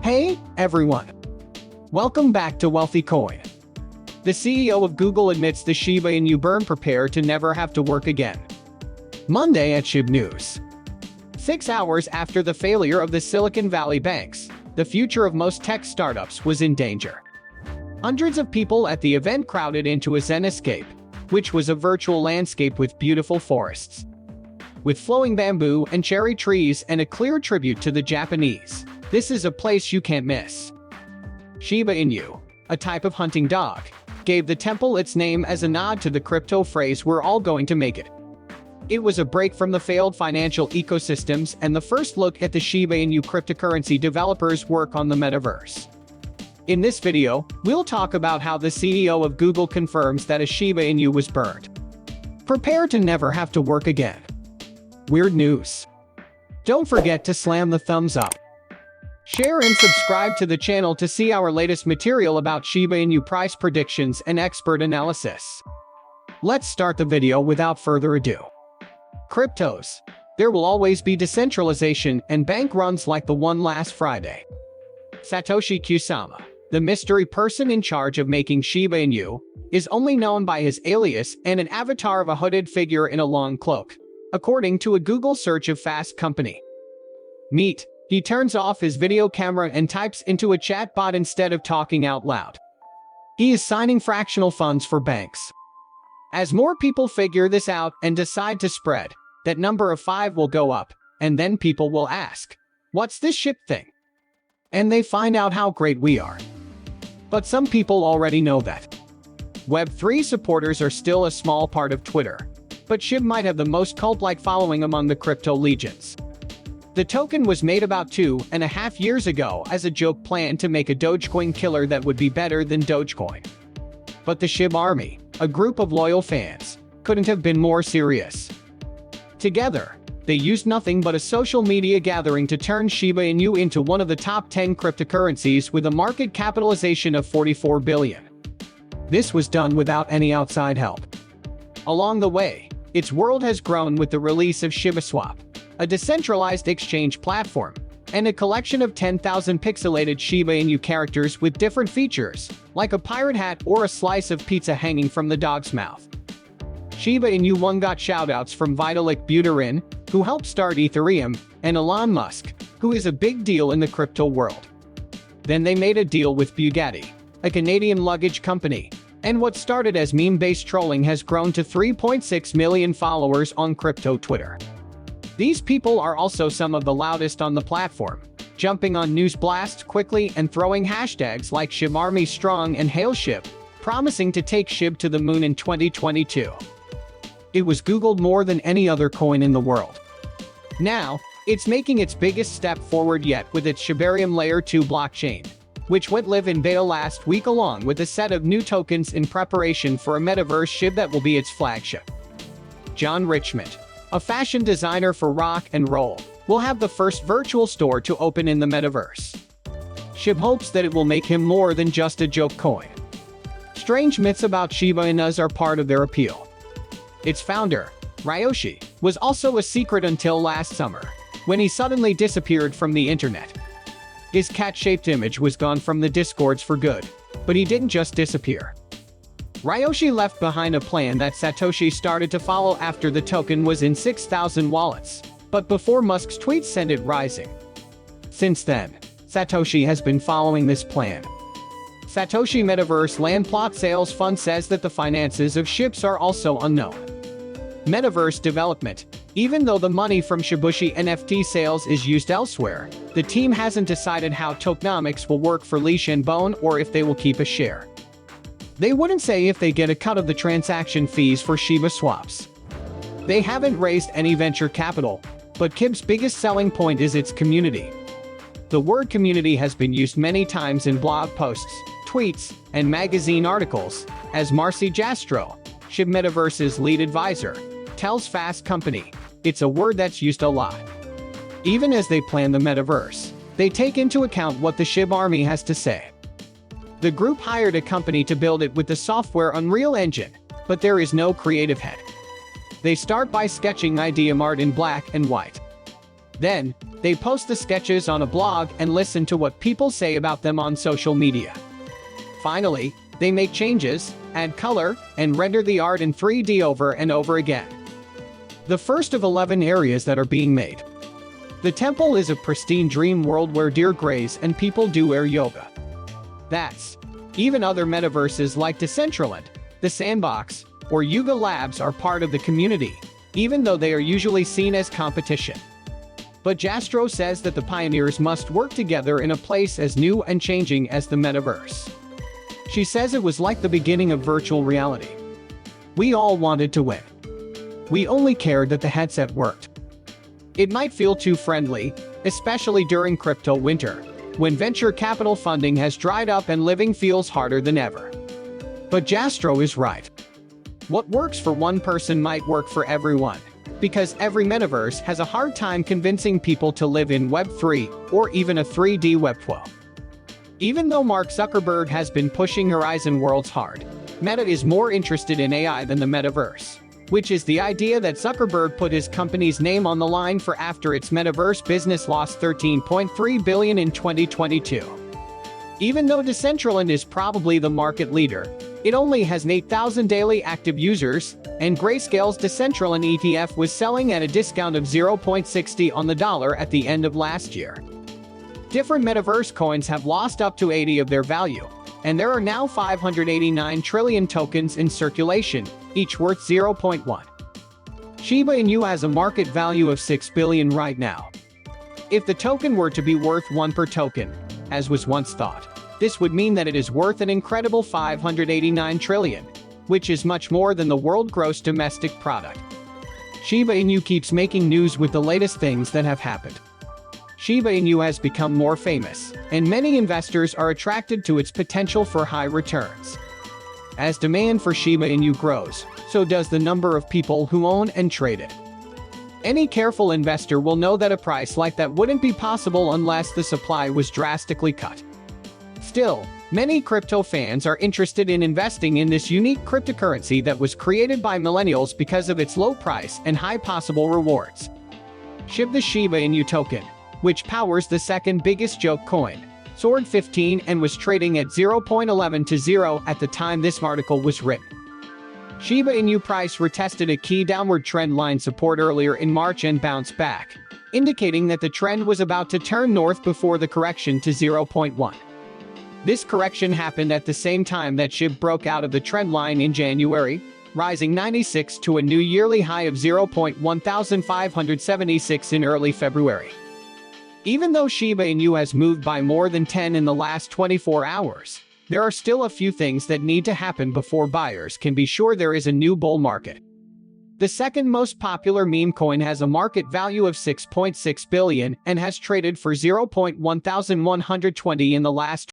Hey, everyone. Welcome back to Wealthy Coin. The CEO of Google admits the Shiba Inu burn prepare to never have to work again. Monday at Shib News. 6 hours after the failure of the Silicon Valley banks, the future of most tech startups was in danger. Hundreds of people at the event crowded into a Zen escape, which was a virtual landscape with beautiful forests, with flowing bamboo and cherry trees and a clear tribute to the Japanese. This is a place you can't miss. Shiba Inu, a type of hunting dog, gave the temple its name as a nod to the crypto phrase "we're all going to make it." It was a break from the failed financial ecosystems and the first look at the Shiba Inu cryptocurrency developers' work on the Metaverse. In this video, we'll talk about how the CEO of Google confirms that a Shiba Inu was burned. Prepare to never have to work again. Weird news. Don't forget to slam the thumbs up. Share and subscribe to the channel to see our latest material about Shiba Inu price predictions and expert analysis. Let's start the video without further ado. Cryptos. There will always be decentralization and bank runs like the one last Friday. Satoshi Kusama, the mystery person in charge of making Shiba Inu, is only known by his alias and an avatar of a hooded figure in a long cloak, according to a Google search of Fast Company. Meet. He turns off his video camera and types into a chat bot instead of talking out loud. He is signing fractional funds for banks. As more people figure this out and decide to spread, that number of 5 will go up, and then people will ask, "What's this ship thing?" And they find out how great we are. But some people already know that. Web3 supporters are still a small part of Twitter, but SHIB might have the most cult-like following among the crypto legions. The token was made about 2.5 years ago as a joke plan to make a Dogecoin killer that would be better than Dogecoin. But the SHIB army, a group of loyal fans, couldn't have been more serious. Together, they used nothing but a social media gathering to turn Shiba Inu into one of the top 10 cryptocurrencies with a market capitalization of $44 billion. This was done without any outside help. Along the way, its world has grown with the release of ShibaSwap, a decentralized exchange platform, and a collection of 10,000 pixelated Shiba Inu characters with different features, like a pirate hat or a slice of pizza hanging from the dog's mouth. Shiba Inu 1 got shoutouts from Vitalik Buterin, who helped start Ethereum, and Elon Musk, who is a big deal in the crypto world. Then they made a deal with Bugatti, a Canadian luggage company, and what started as meme-based trolling has grown to 3.6 million followers on crypto Twitter. These people are also some of the loudest on the platform, jumping on news blasts quickly and throwing hashtags like ShibArmy Strong and Hail Shib, promising to take SHIB to the moon in 2022. It was Googled more than any other coin in the world. Now, it's making its biggest step forward yet with its Shibarium Layer 2 blockchain, which went live in beta last week along with a set of new tokens in preparation for a Metaverse SHIB that will be its flagship. John Richmond, a fashion designer for rock and roll, will have the first virtual store to open in the Metaverse. SHIB hopes that it will make him more than just a joke coin. Strange myths about Shiba Inus are part of their appeal. Its founder, Ryoshi, was also a secret until last summer, when he suddenly disappeared from the internet. His cat-shaped image was gone from the discords for good, but he didn't just disappear. Ryoshi left behind a plan that Satoshi started to follow after the token was in 6,000 wallets, but before Musk's tweets sent it rising. Since then, Satoshi has been following this plan. Satoshi Metaverse Land Plot Sales Fund says that the finances of SHIBs are also unknown. Metaverse development. Even though the money from Shibushi NFT sales is used elsewhere, the team hasn't decided how tokenomics will work for Lee Shenbone or if they will keep a share. They wouldn't say if they get a cut of the transaction fees for Shiba swaps. They haven't raised any venture capital, but KIB's biggest selling point is its community. The word community has been used many times in blog posts, tweets, and magazine articles, as Marcy Jastro, SHIB Metaverse's lead advisor, tells Fast Company. It's a word that's used a lot. Even as they plan the Metaverse, they take into account what the SHIB army has to say. The group hired a company to build it with the software Unreal Engine, but there is no creative head. They start by sketching idea art in black and white. Then, they post the sketches on a blog and listen to what people say about them on social media. Finally, they make changes, add color, and render the art in 3D over and over again. The first of 11 areas that are being made. The temple is a pristine dream world where deer graze and people do air yoga. Even other metaverses like Decentraland, The Sandbox, or Yuga Labs are part of the community, even though they are usually seen as competition. But Jastro says that the pioneers must work together in a place as new and changing as the metaverse. She says it was like the beginning of virtual reality. We all wanted to win. We only cared that the headset worked. It might feel too friendly, especially during crypto winter, when venture capital funding has dried up and living feels harder than ever. But Jastro is right. What works for one person might work for everyone, because every metaverse has a hard time convincing people to live in Web3 or even a 3D Web12. Even though Mark Zuckerberg has been pushing Horizon Worlds hard, Meta is more interested in AI than the metaverse, which is the idea that Zuckerberg put his company's name on the line for after its metaverse business lost $13.3 billion in 2022. Even though Decentraland is probably the market leader, it only has 8,000 daily active users, and Grayscale's Decentraland ETF was selling at a discount of 0.60 on the dollar at the end of last year. Different metaverse coins have lost up to 80 of their value, and there are now 589 trillion tokens in circulation, each worth 0.1. Shiba Inu has a market value of 6 billion right now. If the token were to be worth 1 per token, as was once thought, this would mean that it is worth an incredible 589 trillion, which is much more than the world gross domestic product. Shiba Inu keeps making news with the latest things that have happened. Shiba Inu has become more famous, and many investors are attracted to its potential for high returns. As demand for Shiba Inu grows, so does the number of people who own and trade it. Any careful investor will know that a price like that wouldn't be possible unless the supply was drastically cut. Still, many crypto fans are interested in investing in this unique cryptocurrency that was created by millennials because of its low price and high possible rewards. SHIB, the Shiba Inu token, which powers the second biggest joke coin, soared 15 and was trading at 0.11 to 0 at the time this article was written. Shiba Inu price retested a key downward trend line support earlier in March and bounced back, indicating that the trend was about to turn north before the correction to 0.1. This correction happened at the same time that SHIB broke out of the trend line in January, rising 96 to a new yearly high of 0.1576 in early February. Even though Shiba Inu has moved by more than 10 in the last 24 hours, there are still a few things that need to happen before buyers can be sure there is a new bull market. The second most popular meme coin has a market value of 6.6 billion and has traded for 0.1120 in the last